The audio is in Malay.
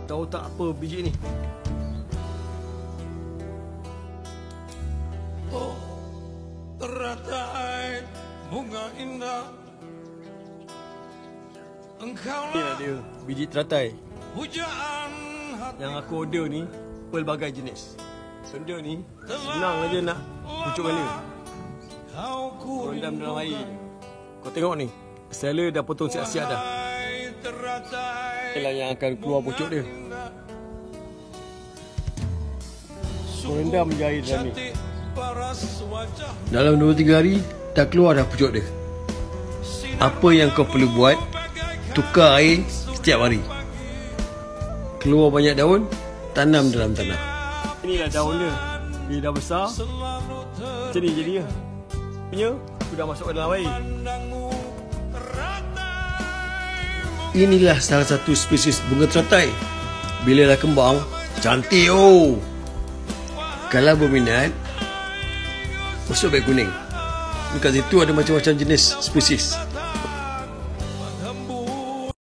Tahu tak apa biji ni? Oh, teratai bunga indah. Engkaulah Inilah dia, biji teratai. pujaan hati. Yang aku order ni pelbagai jenis. Benda ni senang aja nak pucuk mana. Kau rendam dalam air. Kau tengok ni, seller dah potong siap-siap dah. Inilah yang akan keluar pucuk dia. Kau rendam je air dalam ni. Dalam 2-3 hari dah keluar dah pucuk dia. Apa yang kau perlu buat, tukar air setiap hari. Keluar banyak daun, tanam dalam tanah. Inilah daun dia. Bila dah besar, macam ni jadi dia. Punya, aku dah masuk ke dalam air. Inilah salah satu spesies bunga teratai. Bila dah kembang, cantik oh. Kalau berminat, masuk beg kuning. Dekat situ ada macam-macam jenis spesies.